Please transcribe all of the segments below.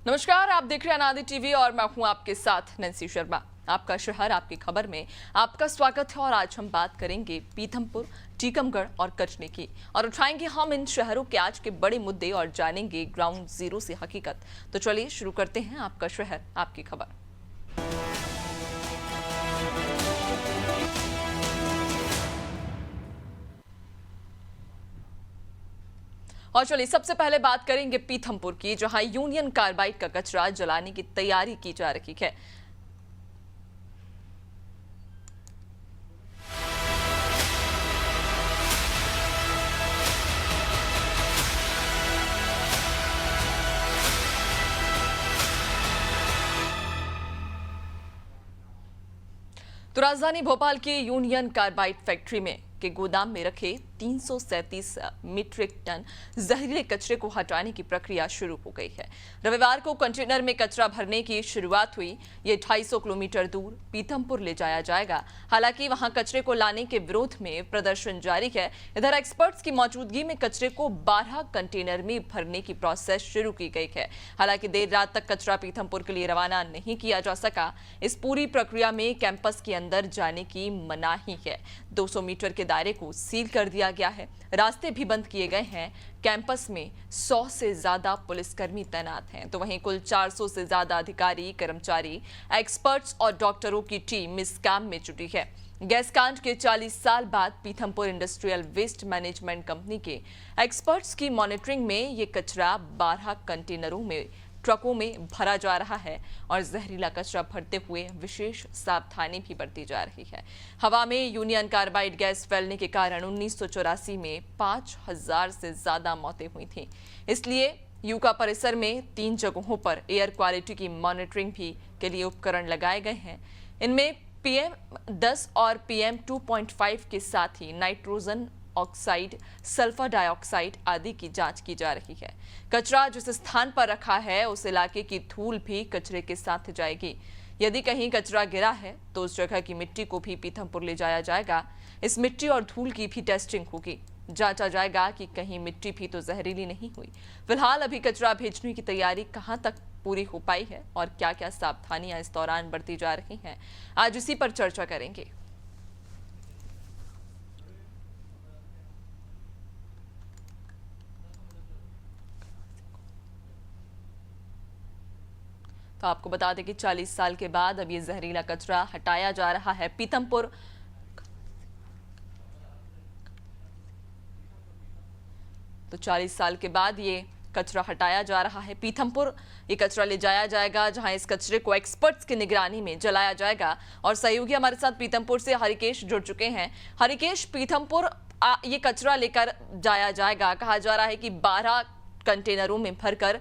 नमस्कार, आप देख रहे हैं अनादि टीवी और मैं हूं आपके साथ नैन्सी शर्मा। आपका शहर आपकी खबर में आपका स्वागत है और आज हम बात करेंगे पीथमपुर, टीकमगढ़ और कचनी की और उठाएंगे हम इन शहरों के आज के बड़े मुद्दे और जानेंगे ग्राउंड जीरो से हकीकत। तो चलिए शुरू करते हैं आपका शहर आपकी खबर। और चलिए सबसे पहले बात करेंगे पीथमपुर की, जहां यूनियन कार्बाइड का कचरा जलाने की तैयारी की जा रही है। तो राजधानी भोपाल की यूनियन कार्बाइड फैक्ट्री में के गोदाम में रखे 337 मीट्रिक टन जहरीले कचरे को हटाने की प्रक्रिया शुरू हो गई है। रविवार को कंटेनर में कचरा भरने की शुरुआत हुई। ये 250 किलोमीटर दूर पीथमपुर ले जाया जाएगा। हालांकि वहां कचरे को लाने के विरोध में प्रदर्शन जारी है। इधर एक्सपर्ट्स की मौजूदगी में कचरे को 12 कंटेनर में भरने की प्रोसेस शुरू की गई है। हालांकि देर रात तक कचरा पीथमपुर के लिए रवाना नहीं किया जा सका। इस पूरी प्रक्रिया में कैंपस के अंदर जाने की मनाही है। 200 मीटर के दायरे को सील कर दिया गया है। रास्ते भी बंद किए गए हैं। कैंपस में 100 से ज्यादा पुलिसकर्मी तैनात हैं। तो वहीं कुल 400 से ज्यादा अधिकारी, कर्मचारी, एक्सपर्ट्स और डॉक्टरों की टीम इस काम में जुटी है। गैस कांड के 40 साल बाद Pithampur industrial waste management company के एक्सपर्ट्स की मॉनिटरिंग में ये कचरा 12 कंटेनरों में ट्रकों में भरा जा रहा है और जहरीला कचरा भरते हुए विशेष सावधानी भी बरती जा रही है। हवा में यूनियन कार्बाइड गैस फैलने के कारण 1984 में 5000 से ज्यादा मौतें हुई थीं। इसलिए यूका परिसर में 3 जगहों पर एयर क्वालिटी की मॉनिटरिंग भी के लिए उपकरण लगाए गए हैं। इनमें PM10 और PM2.5 के साथ ही नाइट्रोजन ऑक्साइड, सल्फर डाइऑक्साइड आदि की जांच की जा रही है। कचरा जिस स्थान पर रखा है उस इलाके की धूल भी कचरे के साथ जाएगी। यदि कहीं कचरा गिरा है तो उस जगह की मिट्टी को भी पीथमपुर ले जाया जाएगा। इस मिट्टी और धूल की भी टेस्टिंग होगी। जांचा जाएगा कि कहीं मिट्टी भी तो जहरीली नहीं हुई। फिलहाल अभी कचरा भेजने की तैयारी कहां तक पूरी हो पाई है और क्या क्या सावधानियां इस दौरान बरती जा रही हैं, आज इसी पर चर्चा करेंगे। तो आपको बता दें कि 40 साल के बाद अब ये जहरीला कचरा हटाया जा रहा है। पीथमपुर तो 40 साल के बाद ये कचरा हटाया जा रहा है। पीथमपुर ये कचरा ले जाया जाएगा, जहां इस कचरे को एक्सपर्ट्स की निगरानी में जलाया जाएगा। और सहयोगी हमारे साथ पीथमपुर से हरिकेश जुड़ चुके हैं। हरिकेश, पीथमपुर ये कचरा लेकर जाया जाएगा। कहा जा रहा है कि 12 कंटेनरों में भरकर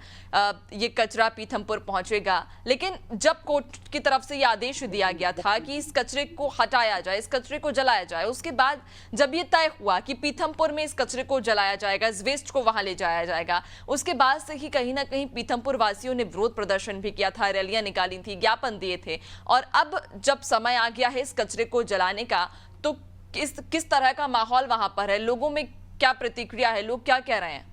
ये कचरा पीथमपुर पहुंचेगा, लेकिन जब कोर्ट की तरफ से ये आदेश दिया गया था कि इस कचरे को हटाया जाए, इस कचरे को जलाया जाए, उसके बाद जब ये तय हुआ कि पीथमपुर में इस कचरे को जलाया जाएगा, इस वेस्ट को वहां ले जाया जाएगा, उसके बाद से ही कहीं ना कहीं पीथमपुर वासियों ने विरोध प्रदर्शन भी किया था, रैलियां निकाली थी, ज्ञापन दिए थे। और अब जब समय आ गया है इस कचरे को जलाने का, तो किस तरह का माहौल वहां पर है? लोगों में क्या प्रतिक्रिया है? लोग क्या कह रहे हैं?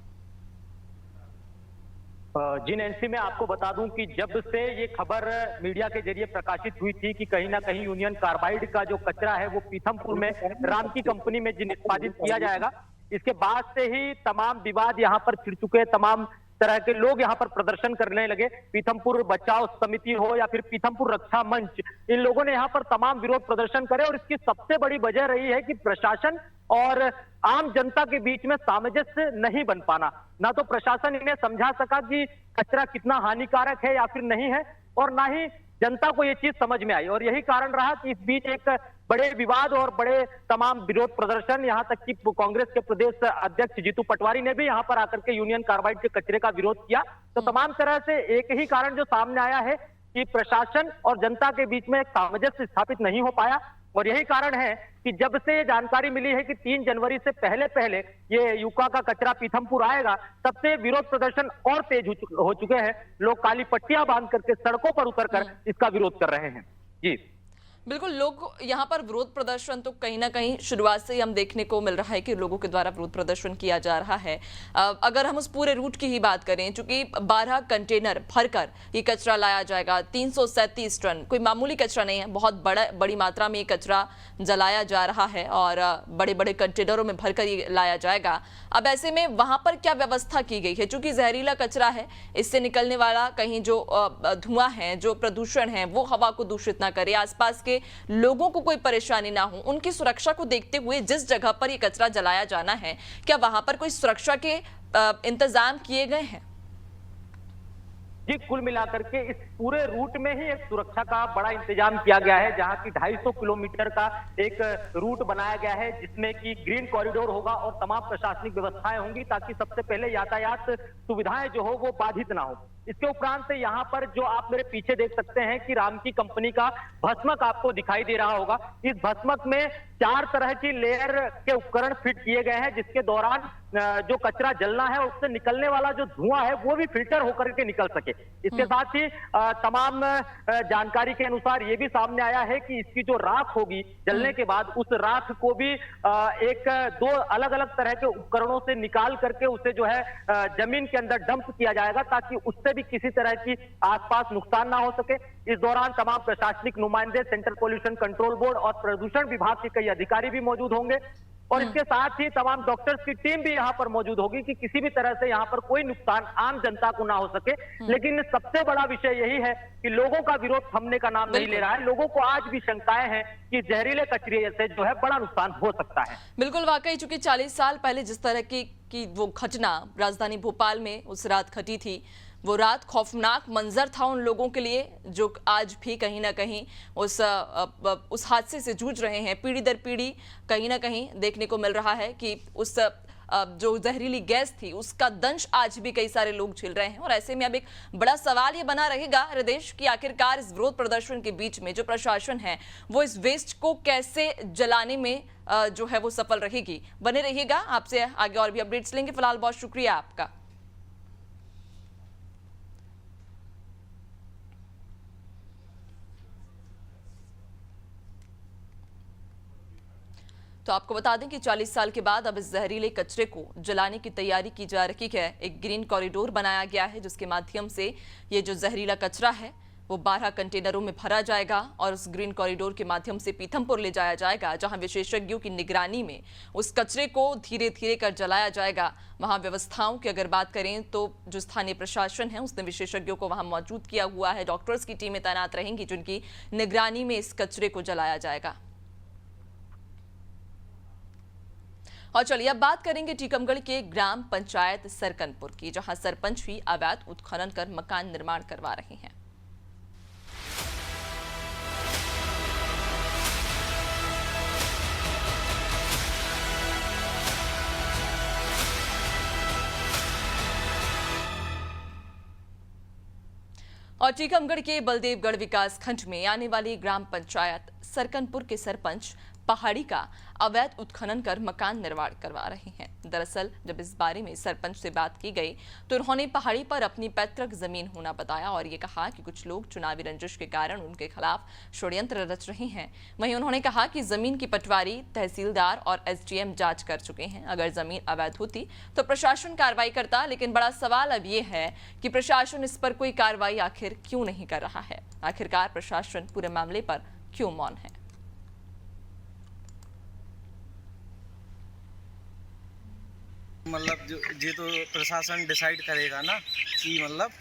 जी नैन्सी, मैं आपको बता दूं कि जब से ये खबर मीडिया के जरिए प्रकाशित हुई थी कि कहीं ना कहीं यूनियन कार्बाइड का जो कचरा है वो पीथमपुर में राम की कंपनी में निष्पादित किया जाएगा, इसके बाद से ही तमाम विवाद यहाँ पर छिड़ चुके। तमाम तरह के लोग यहाँ पर प्रदर्शन करने लगे। पीथमपुर बचाओ समिति हो या फिर पीथमपुर रक्षा मंच, इन लोगों ने यहाँ पर तमाम विरोध प्रदर्शन करे। और इसकी सबसे बड़ी वजह रही है कि प्रशासन और आम जनता के बीच में सामंजस्य नहीं बन पाना। ना तो प्रशासन इन्हें समझा सका कि कचरा कितना हानिकारक है या फिर नहीं है, और ना ही जनता को ये चीज समझ में आई। और यही कारण रहा कि इस बीच एक बड़े विवाद और बड़े तमाम विरोध प्रदर्शन, यहाँ तक कि कांग्रेस के प्रदेश अध्यक्ष जीतू पटवारी ने भी यहाँ पर आकर के यूनियन कार्बाइड के कचरे का विरोध किया। तो तमाम तरह से एक ही कारण जो सामने आया है कि प्रशासन और जनता के बीच में एक सामंजस्य स्थापित नहीं हो पाया। और यही कारण है कि जब से ये जानकारी मिली है कि 3 जनवरी से पहले ये यूका का कचरा पीथमपुर आएगा, तब से विरोध प्रदर्शन और तेज हो चुके हैं। लोग काली पट्टियां बांध करके सड़कों पर उतरकर इसका विरोध कर रहे हैं। जी बिल्कुल, लोग यहाँ पर विरोध प्रदर्शन तो कहीं ना कहीं शुरुआत से ही हम देखने को मिल रहा है कि लोगों के द्वारा विरोध प्रदर्शन किया जा रहा है। अगर हम उस पूरे रूट की ही बात करें, चूंकि 12 कंटेनर भरकर ये कचरा लाया जाएगा, 337 टन, कोई मामूली कचरा नहीं है, बहुत बड़ी मात्रा में ये कचरा जलाया जा रहा है और बड़े बड़े कंटेनरों में भरकर ये लाया जाएगा। अब ऐसे में वहां पर क्या व्यवस्था की गई है? चूंकि जहरीला कचरा है, इससे निकलने वाला कहीं जो धुआं है, जो प्रदूषण है, वो हवा को दूषित ना करे, आसपास के लोगों को कोई परेशानी ना हो, उनकी सुरक्षा को देखते हुए जिस जगह पर ये कचरा जलाया जाना है, क्या वहां पर कोई सुरक्षा के इंतजाम किए गए हैं? जी, कुल मिलाकर के इस पूरे रूट में ही एक सुरक्षा का बड़ा इंतजाम किया गया है, जहां की 250 किलोमीटर का एक रूट बनाया गया है, जिसमें कि ग्रीन कॉरिडोर होगा और तमाम प्रशासनिक व्यवस्थाएं होंगी, ताकि सबसे पहले यातायात सुविधाएं जो हो वो बाधित ना हो। इसके उपरांत से यहाँ पर जो आप मेरे पीछे देख सकते हैं कि राम की कंपनी का भस्मक आपको दिखाई दे रहा होगा। इस भस्मक में 4 तरह की लेयर के उपकरण फिट किए गए हैं, जिसके दौरान जो कचरा जलना है उससे निकलने वाला जो धुआं है वो भी फिल्टर होकर के निकल सके। इसके साथ ही तमाम जानकारी के अनुसार ये भी सामने आया है कि इसकी जो राख होगी जलने के बाद, उस राख को भी एक 2 अलग अलग तरह के उपकरणों से निकाल करके उसे जो है जमीन के अंदर डंप किया जाएगा, ताकि उससे भी किसी तरह की आसपास नुकसान ना हो सके। इस दौरान तमाम प्रशासनिक नुमाइंदे, सेंट्रल पोल्यूशन कंट्रोल बोर्ड और प्रदूषण विभाग के कई अधिकारी भी मौजूद होंगे और इसके साथ ही तमाम डॉक्टर्स की टीम भी यहाँ पर मौजूद होगी कि किसी भी तरह से यहाँ पर कोई नुकसान आम जनता को ना हो सके। लेकिन सबसे बड़ा विषय यही है कि लोगों का विरोध थमने का नाम नहीं ले रहा है। लोगों को आज भी शंकाएं हैं कि जहरीले कचरे से जो है बड़ा नुकसान हो सकता है। बिल्कुल, वाकई चूंकि 40 साल पहले जिस तरह की वो घटना राजधानी भोपाल में उस रात घटी थी, वो रात खौफनाक मंजर था उन लोगों के लिए जो आज भी कहीं ना कहीं उस हादसे से जूझ रहे हैं। पीढ़ी दर पीढ़ी कहीं ना कहीं देखने को मिल रहा है कि उस जो जहरीली गैस थी उसका दंश आज भी कई सारे लोग झेल रहे हैं। और ऐसे में अब एक बड़ा सवाल ये बना रहेगा हृदेश कि आखिरकार इस विरोध प्रदर्शन के बीच में जो प्रशासन है वो इस वेस्ट को कैसे जलाने में जो है वो सफल रहेगी। बने रहिएगा, आपसे आगे और भी अपडेट्स लेंगे। फिलहाल बहुत शुक्रिया आपका। तो आपको बता दें कि 40 साल के बाद अब इस जहरीले कचरे को जलाने की तैयारी की जा रही है। एक ग्रीन कॉरिडोर बनाया गया है जिसके माध्यम से ये जो जहरीला कचरा है वो 12 कंटेनरों में भरा जाएगा और उस ग्रीन कॉरिडोर के माध्यम से पीथमपुर ले जाया जाएगा, जहां विशेषज्ञों की निगरानी में उस कचरे को धीरे धीरे कर जलाया जाएगा। वहां व्यवस्थाओं की अगर बात करें तो जो स्थानीय प्रशासन है उसने विशेषज्ञों को वहां मौजूद किया हुआ है। डॉक्टर्स की टीमें तैनात रहेंगी जिनकी निगरानी में इस कचरे को जलाया जाएगा। और चलिए अब बात करेंगे टीकमगढ़ के ग्राम पंचायत सरकनपुर की, जहां सरपंच भी अवैध उत्खनन कर मकान निर्माण करवा रहे हैं। और टीकमगढ़ के बलदेवगढ़ विकास खंड में आने वाली ग्राम पंचायत सरकनपुर के सरपंच पहाड़ी का अवैध उत्खनन कर मकान निर्माण करवा रहे हैं। दरअसल जब इस बारे में सरपंच से बात की गई तो उन्होंने पहाड़ी पर अपनी पैतृक जमीन होना बताया और ये कहा कि कुछ लोग चुनावी रंजिश के कारण उनके खिलाफ षड्यंत्र रच रहे हैं। वहीं उन्होंने कहा कि जमीन की पटवारी तहसीलदार और एसडीएम जांच कर चुके हैं। अगर जमीन अवैध होती तो प्रशासन कार्रवाई करता, लेकिन बड़ा सवाल अब ये है कि प्रशासन इस पर कोई कार्रवाई आखिर क्यों नहीं कर रहा है। आखिरकार प्रशासन पूरे मामले पर क्यों मौन है। मतलब जो ये तो प्रशासन डिसाइड करेगा ना कि मतलब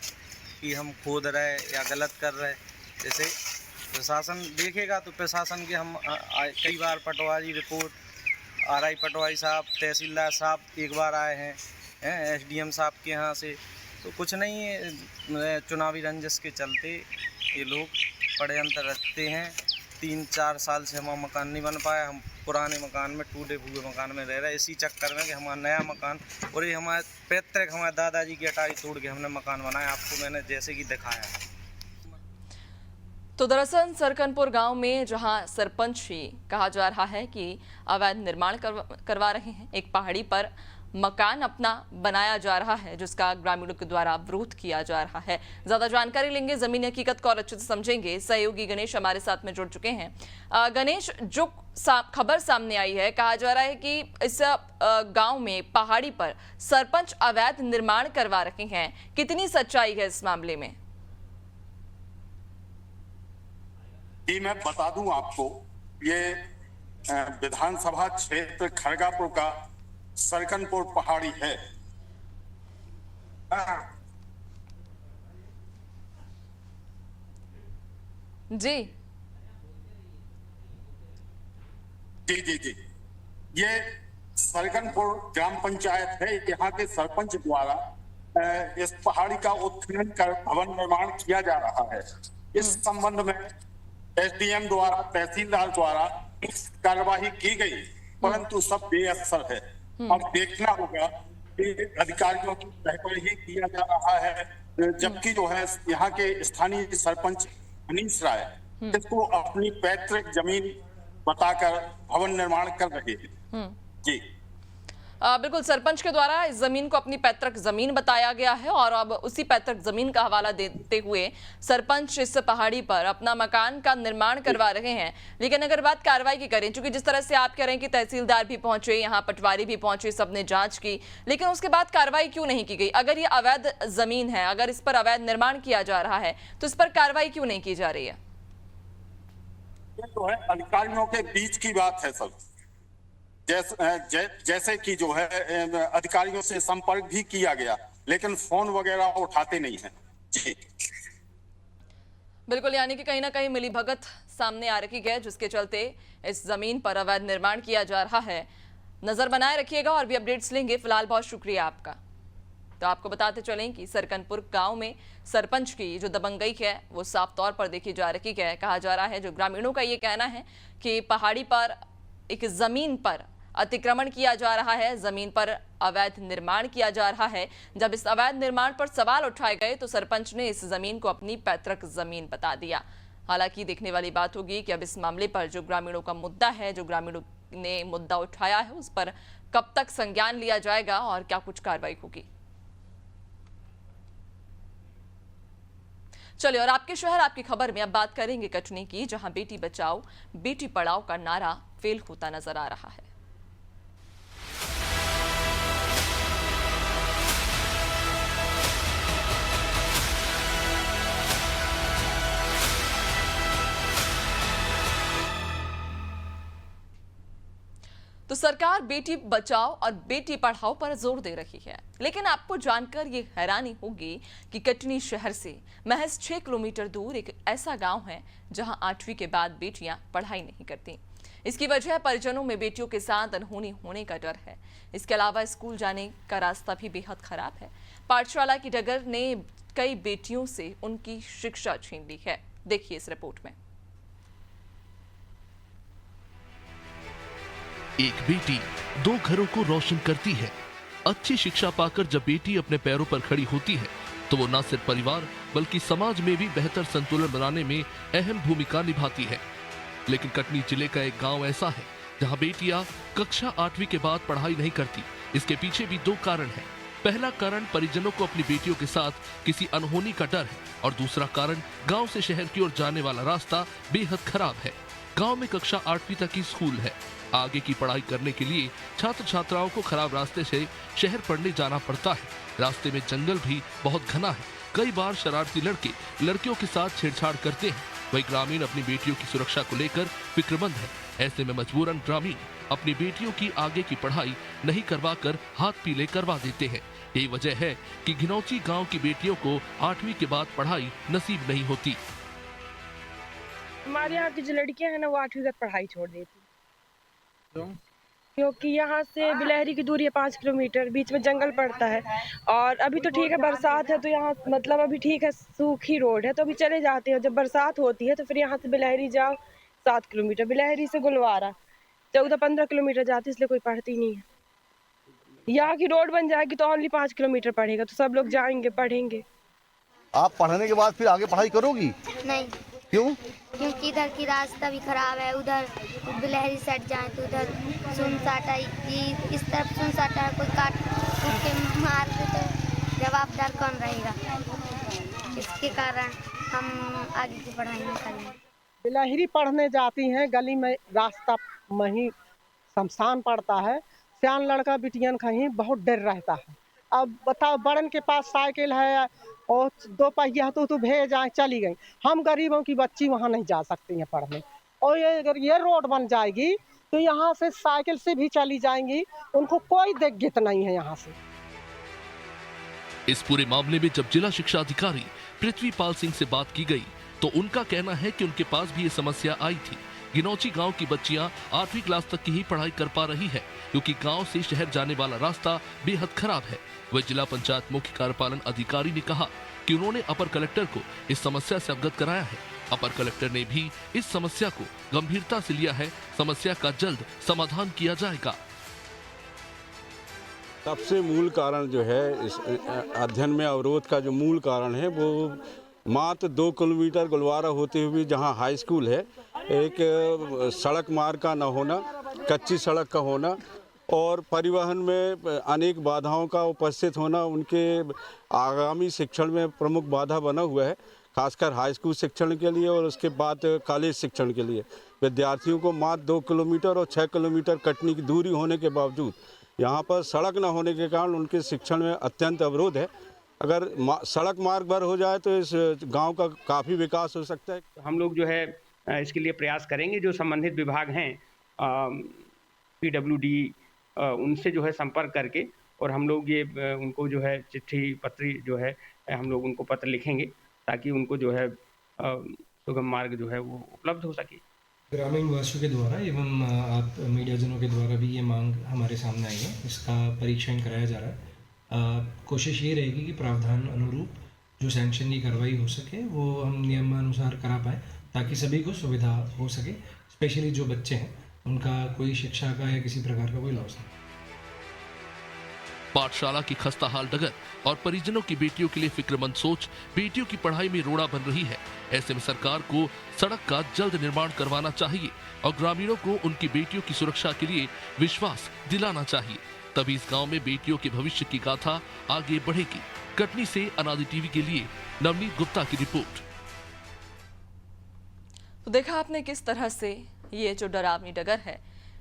कि हम खोद रहे या गलत कर रहे। जैसे प्रशासन देखेगा तो प्रशासन के हम कई बार पटवारी रिपोर्ट आरआई पटवारी साहब, तहसीलदार साहब एक बार आए हैं एसडीएम साहब के यहाँ से, तो कुछ नहीं है। चुनावी रंजिश के चलते ये लोग षड्यंत्र रचते हैं। 3-4 साल से हमारा मकान नहीं बन पाया। हम पुराने मकान में, टूटे फूटे मकान में रह रहे हैं। इसी चक्कर में कि हमारा नया मकान और ये हमारे पैतृक हमारे दादाजी की अटारी तोड़ के हमने मकान बनाया, आपको मैंने जैसे कि दिखाया है। तो दरअसल सरकनपुर गांव में जहां सरपंच ही कहा जा रहा है कि अवैध निर्माण करवा रहे हैं, एक पहाड़ी पर मकान अपना बनाया जा रहा है, जिसका ग्रामीणों के द्वारा विरोध किया जा रहा है। ज्यादा जानकारी लेंगे, जमीनी हकीकत को और अच्छे से समझेंगे। सहयोगी गणेश हमारे साथ में जुड़ चुके हैं। गणेश, जो खबर सामने आई है, कहा जा रहा है कि इस गांव में पहाड़ी पर सरपंच अवैध निर्माण करवा रहे हैं, कितनी सच्चाई है इस मामले में? जी, मैं बता दूं आपको, ये विधानसभा क्षेत्र खड़गापुर का सरकनपुर पहाड़ी है। जी जी जी जी, ये सरकनपुर ग्राम पंचायत है। यहाँ के सरपंच द्वारा इस पहाड़ी का उत्खनन कर भवन निर्माण किया जा रहा है। इस संबंध में एसडीएम द्वारा, तहसीलदार द्वारा कार्यवाही की गई, परंतु सब बेअसर है। अब देखना होगा कि अधिकारियों की ही किया जा रहा है, जबकि जो है यहाँ के स्थानीय सरपंच मनीष राय इसको अपनी पैतृक जमीन बताकर भवन निर्माण कर रहे हैं। जी बिल्कुल, सरपंच के द्वारा इस जमीन को अपनी पैतृक जमीन बताया गया है और अब उसी पैतृक जमीन का हवाला देते हुए सरपंच इस पहाड़ी पर अपना मकान का निर्माण करवा रहे हैं। लेकिन अगर बात कार्रवाई की करें, क्योंकि जिस तरह से आप कह रहे हैं कि तहसीलदार भी पहुंचे, यहाँ पटवारी भी पहुंचे, सबने जांच की, लेकिन उसके बाद कार्रवाई क्यों नहीं की गई? अगर ये अवैध जमीन है, अगर इस पर अवैध निर्माण किया जा रहा है, तो इस पर कार्रवाई क्यों नहीं की जा रही है? तो है अधिकारियों के बीच की बात है सर। जैसे कि जो है अधिकारियों से संपर्क भी किया गया, लेकिन फोन वगैरह उठाते नहीं हैं। जी बिल्कुल, यानी कि कहीं ना कहीं मिलीभगत सामने आ रही है, जिसके चलते इस जमीन पर अवैध निर्माण किया जा रहा है। नजर बनाए रखिएगा और भी अपडेट्स लेंगे। फिलहाल बहुत शुक्रिया आपका। तो आपको बताते चलें कि सरकनपुर गांव में सरपंच की जो दबंगई है वो साफ तौर पर देखी जा रही है। कहा जा रहा है, जो ग्रामीणों का ये कहना है कि पहाड़ी पर एक जमीन पर अतिक्रमण किया जा रहा है, जमीन पर अवैध निर्माण किया जा रहा है। जब इस अवैध निर्माण पर सवाल उठाए गए तो सरपंच ने इस जमीन को अपनी पैतृक जमीन बता दिया। हालांकि देखने वाली बात होगी कि अब इस मामले पर जो ग्रामीणों का मुद्दा है, जो ग्रामीणों ने मुद्दा उठाया है, उस पर कब तक संज्ञान लिया जाएगा और क्या कुछ कार्रवाई होगी। चलिए, और आपके शहर आपकी खबर में अब बात करेंगे कटनी की, जहां बेटी बचाओ बेटी पढ़ाओ का नारा फेल होता नजर आ रहा है। तो सरकार बेटी बचाओ और बेटी पढ़ाओ पर जोर दे रही है, लेकिन आपको जानकर ये हैरानी होगी कि कटनी शहर से महज 6 किलोमीटर दूर एक ऐसा गांव है जहां 8वीं के बाद बेटियां पढ़ाई नहीं करती। इसकी वजह परिजनों में बेटियों के साथ अनहोनी होने का डर है। इसके अलावा स्कूल जाने का रास्ता भी बेहद खराब है। पाठशाला की डगर ने कई बेटियों से उनकी शिक्षा छीन ली है। देखिए इस रिपोर्ट में। एक बेटी 2 घरों को रोशन करती है। अच्छी शिक्षा पाकर जब बेटी अपने पैरों पर खड़ी होती है तो वो न सिर्फ परिवार बल्कि समाज में भी बेहतर संतुलन बनाने में अहम भूमिका निभाती है। लेकिन कटनी जिले का एक गांव ऐसा है जहां बेटियां कक्षा 8वीं के बाद पढ़ाई नहीं करती। इसके पीछे भी 2 कारण हैं। पहला कारण परिजनों को अपनी बेटियों के साथ किसी अनहोनी का डर है और दूसरा कारण गांव से शहर की ओर जाने वाला रास्ता बेहद खराब है। गांव में कक्षा 8वीं तक की स्कूल है। आगे की पढ़ाई करने के लिए छात्र छात्राओं को खराब रास्ते से शहर पढ़ने जाना पड़ता है। रास्ते में जंगल भी बहुत घना है। कई बार शरारती लड़के लड़कियों के साथ छेड़छाड़ करते हैं। वही ग्रामीण अपनी बेटियों की सुरक्षा को लेकर फिक्रमंद है। ऐसे में मजबूरन ग्रामीण अपनी बेटियों की आगे की पढ़ाई नहीं करवाकर हाथ पीले करवा देते हैं। यही वजह है कि घिनौची गांव की बेटियों को 8वीं के बाद पढ़ाई नसीब नहीं होती। हमारे यहाँ की जो लड़कियां हैं ना, वो 8वीं तक पढ़ाई छोड़ देती। क्योंकि यहाँ से बिलहरी की दूरी है 5 किलोमीटर, बीच में जंगल पड़ता है। और अभी तो ठीक है, बरसात है तो यहाँ मतलब अभी ठीक है, सूखी रोड है तो अभी चले जाते हैं। जब बरसात होती है तो फिर यहाँ से बिलहरी जाओ 7 किलोमीटर, बिलहरी से गुलवारा 14-15 किलोमीटर जाती, इसलिए कोई पढ़ती नहीं है। यहाँ की रोड बन जाएगी तो ओनली 5 किलोमीटर पढ़ेगा तो सब लोग जाएंगे पढ़ेंगे। आप पढ़ने के बाद फिर आगे पढ़ाई करोगी? नहीं। क्यों? क्योंकि इधर की रास्ता भी खराब है, उधर बिलहरी साइड जाए तो उधर सुनसाटा, इस तरफ सुनसाटा है, कोई काट कूट के मार दे तो जवाबदार कौन रहेगा? इसके कारण हम आगे की पढ़ाई नहीं करेंगे। बिलहरी पढ़ने जाती हैं, गली में रास्ता वहीं शमशान पड़ता है, सियान लड़का बिटियन कहीं बहुत डर रहता है। अब बताओ, बड़न के पास साइकिल है और 2 पहिया तो भेज आए, चली गई। हम गरीबों की बच्ची वहाँ नहीं जा सकती हैं पढ़ने। और ये अगर ये रोड बन जाएगी तो यहाँ से साइकिल से भी चली जाएंगी, उनको कोई दिक्कत नहीं है यहाँ से। इस पूरे मामले में जब जिला शिक्षा अधिकारी पृथ्वीपाल सिंह से बात की गई तो उनका कहना है कि उनके पास भी ये समस्या आई थी। गिनौची गांव की बच्चियां 8वीं क्लास तक की ही पढ़ाई कर पा रही है, क्योंकि गांव से शहर जाने वाला रास्ता बेहद खराब है। वह जिला पंचायत मुख्य कार्यपालन अधिकारी ने कहा कि उन्होंने अपर कलेक्टर को इस समस्या से अवगत कराया है। अपर कलेक्टर ने भी इस समस्या को गंभीरता से लिया है। समस्या का जल्द समाधान किया जाएगा। सबसे मूल कारण जो है इस अध्ययन में अवरोध का जो मूल कारण है वो मात्र 2 किलोमीटर गुलवारा होते हुए जहां हाई स्कूल है, एक सड़क मार्ग का न होना, कच्ची सड़क का होना और परिवहन में अनेक बाधाओं का उपस्थित होना उनके आगामी शिक्षण में प्रमुख बाधा बना हुआ है, खासकर हाई स्कूल शिक्षण के लिए और उसके बाद कॉलेज शिक्षण के लिए। विद्यार्थियों को मात्र 2 किलोमीटर और 6 किलोमीटर कटने की दूरी होने के बावजूद यहाँ पर सड़क न होने के कारण उनके शिक्षण में अत्यंत अवरोध है। अगर सड़क मार्ग पर हो जाए तो इस गांव का काफ़ी विकास हो सकता है। हम लोग जो है इसके लिए प्रयास करेंगे, जो संबंधित विभाग हैं PWD उनसे जो है संपर्क करके, और हम लोग ये उनको जो है चिट्ठी पत्री जो है हम लोग उनको पत्र लिखेंगे ताकि उनको जो है सुगम मार्ग जो है वो उपलब्ध हो सके। ग्रामीण वासियों के द्वारा एवं आप मीडियाजनों के द्वारा भी ये मांग हमारे सामने आई है, इसका परीक्षण कराया जा रहा है। कोशिश ये रहेगी कि प्रावधान अनुरूप जो सैंक्शन की कार्रवाई हो सके वो हम नियमानुसार करा पाएँ, ताकि सभी को सुविधा हो सके, स्पेशली जो बच्चे हैं उनका कोई शिक्षा का या किसी प्रकार का कोई लॉस नहीं। पाठशाला की खस्ता हाल डगर और परिजनों की बेटियों के लिए फिक्रमंद सोच बेटियों की पढ़ाई में रोड़ा बन रही है। ऐसे में सरकार को सड़क का जल्द निर्माण करवाना चाहिए और ग्रामीणों को उनकी बेटियों की सुरक्षा के लिए विश्वास दिलाना चाहिए। तभी इस गांव में बेटियों के भविष्य की गाथा आगे बढ़ेगी। कटनी से अनादि टीवी के लिए नवनीत गुप्ता की रिपोर्ट। तो देखा आपने किस तरह से ये जो डरावनी डगर है,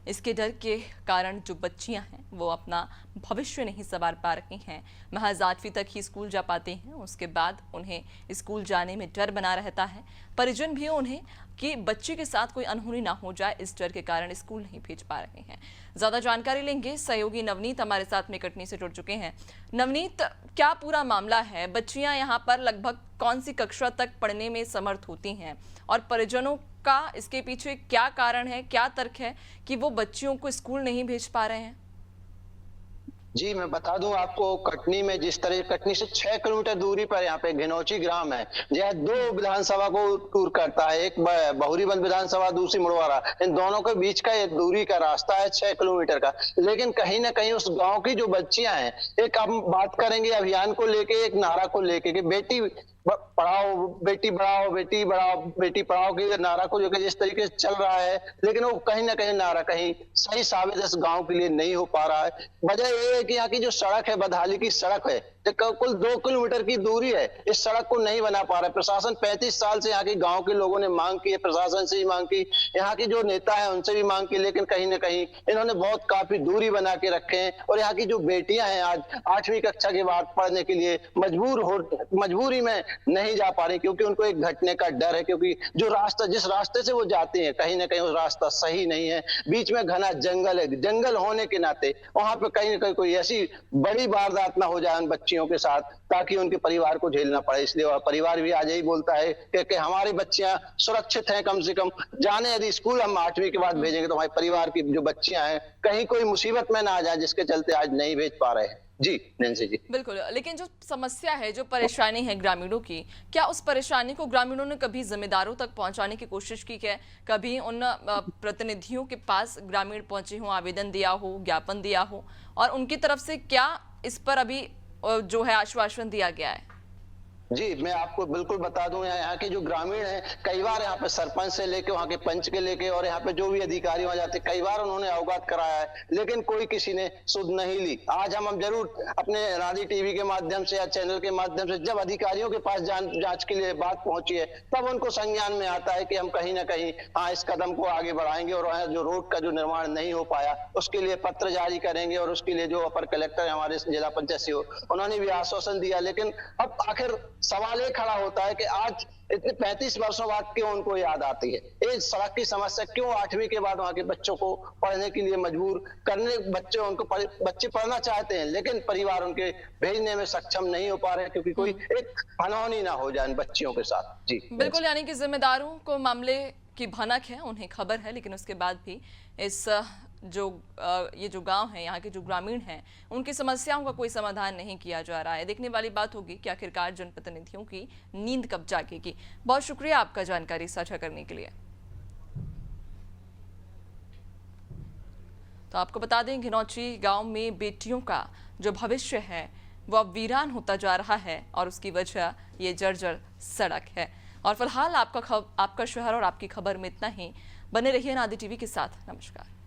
इसके डर के कारण जो बच्चियां हैं वो अपना भविष्य नहीं संवार पा रही हैं। महज 8वीं तक ही स्कूल जा पाती हैं, उसके बाद उन्हें स्कूल जाने में डर बना रहता है। परिजन भी उन्हें कि बच्चे के साथ कोई अनहोनी ना हो जाए, इस डर के कारण स्कूल नहीं भेज पा रहे हैं। ज्यादा जानकारी लेंगे, सहयोगी नवनीत हमारे साथ में कटनी से जुड़ चुके हैं। नवनीत, क्या पूरा मामला है? बच्चियां यहाँ पर लगभग कौन सी कक्षा तक पढ़ने में समर्थ होती हैं और परिजनों का इसके पीछे क्या कारण है, क्या तर्क है कि वो बच्चियों को स्कूल नहीं भेज पा रहे हैं? जी, मैं बता दूं आपको, कटनी में जिस तरह कटनी से 6 किलोमीटर दूरी पर यहाँ पे घिनौची ग्राम है, यह 2 विधानसभा को टूर करता है, एक बहुरीबंद विधानसभा, दूसरी मुड़वारा। इन दोनों के बीच का ये दूरी का रास्ता है 6 किलोमीटर का। लेकिन कहीं ना कहीं उस गांव की जो बच्चियां हैं, एक हम बात करेंगे अभियान को लेके, एक नारा को लेके कि बेटी पढ़ाओ बेटी बढ़ाओ, बेटी बढ़ाओ बेटी पढ़ाओ के नारा को जो कि जिस तरीके से चल रहा है, लेकिन वो कहीं ना कहीं नारा कहीं सही साबित इस गांव के लिए नहीं हो पा रहा है। वजह ये है कि यहाँ की जो सड़क है, बदहाली की सड़क है, कुल 2 किलोमीटर की दूरी है, इस सड़क को नहीं बना पा रहा है। प्रशासन 35 साल से यहाँ के गांव के लोगों ने मांग की है, प्रशासन से भी मांग की, यहाँ की जो नेता है उनसे भी मांग की, लेकिन कहीं ना कहीं इन्होंने बहुत काफी दूरी बना के रखे हैं। और यहाँ की जो बेटियां हैं आज 8वीं कक्षा के बाद पढ़ने के लिए मजबूरी में नहीं जा पा रही, क्योंकि उनको एक घटने का डर है, क्योंकि जो रास्ता जिस रास्ते से वो जाते हैं कहीं ना कहीं वो रास्ता सही नहीं है, बीच में घना जंगल है। जंगल होने के नाते वहां पे कहीं ना कहीं कोई ऐसी बड़ी वारदात ना हो जाए उन बच्चियों के साथ, ताकि उनके परिवार को झेलना पड़े। इसलिए परिवार भी आज यही बोलता है कि हमारी बच्चियां सुरक्षित हैं, कम से कम जाने, यदि स्कूल हम 8वीं के बाद भेजेंगे तो हमारे परिवार की जो बच्चियां हैं कहीं कोई मुसीबत में ना आ जाए, जिसके चलते आज नहीं भेज पा रहे हैं। जी नैन्सी जी, बिल्कुल। लेकिन जो समस्या है, जो परेशानी है ग्रामीणों की, क्या उस परेशानी को ग्रामीणों ने कभी जिम्मेदारों तक पहुंचाने की कोशिश की है? कभी उन प्रतिनिधियों के पास ग्रामीण पहुंचे हो, आवेदन दिया हो, ज्ञापन दिया हो, और उनकी तरफ से क्या इस पर अभी जो है आश्वासन दिया गया है? जी मैं आपको बिल्कुल बता दूं, यहाँ के जो ग्रामीण हैं कई बार यहाँ पे सरपंच से लेके वहाँ के पंच के लेके और यहाँ पे जो भी अधिकारी वहाँ जाते कई बार उन्होंने अवगत कराया है, लेकिन कोई किसी ने सुध नहीं ली। आज हम जरूर अपने रानी टीवी के माध्यम से या चैनल के माध्यम से जब अधिकारियों के पास जांच के लिए बात पहुंची है तब उनको संज्ञान में आता है कि हम कहीं ना कहीं हाँ इस कदम को आगे बढ़ाएंगे और जो रोड का जो निर्माण नहीं हो पाया उसके लिए पत्र जारी करेंगे और उसके लिए जो अपर कलेक्टर हमारे जिला पंचायत से उन्होंने भी आश्वासन दिया। लेकिन अब आखिर सवाल ये खड़ा होता है कि आज इतने 35 वर्षों बाद क्यों उनको याद आती है ये सड़क की समस्या, क्यों 8वीं के बाद वहां के बच्चों को पढ़ने के लिए मजबूर करने, बच्चे पढ़ना चाहते हैं लेकिन परिवार उनके भेजने में सक्षम नहीं हो पा रहे क्योंकि कोई एक अनहोनी ना हो जाए बच्चियों के साथ। जी बिल्कुल, यानी कि जिम्मेदारों को मामले की भनक है, उन्हें खबर है, लेकिन उसके बाद भी इस ये जो गांव है, यहाँ के जो ग्रामीण हैं, उनकी समस्याओं का कोई समाधान नहीं किया जा रहा है। देखने वाली बात होगी कि आखिरकार जनप्रतिनिधियों की नींद कब जागेगी। बहुत शुक्रिया आपका जानकारी साझा करने के लिए। तो आपको बता दें, घिनौची गांव में बेटियों का जो भविष्य है वो अब वीरान होता जा रहा है और उसकी वजह ये जर्जर सड़क है। और फिलहाल आपका शहर और आपकी खबर में इतना ही। बने रहिए नादी टीवी के साथ। नमस्कार।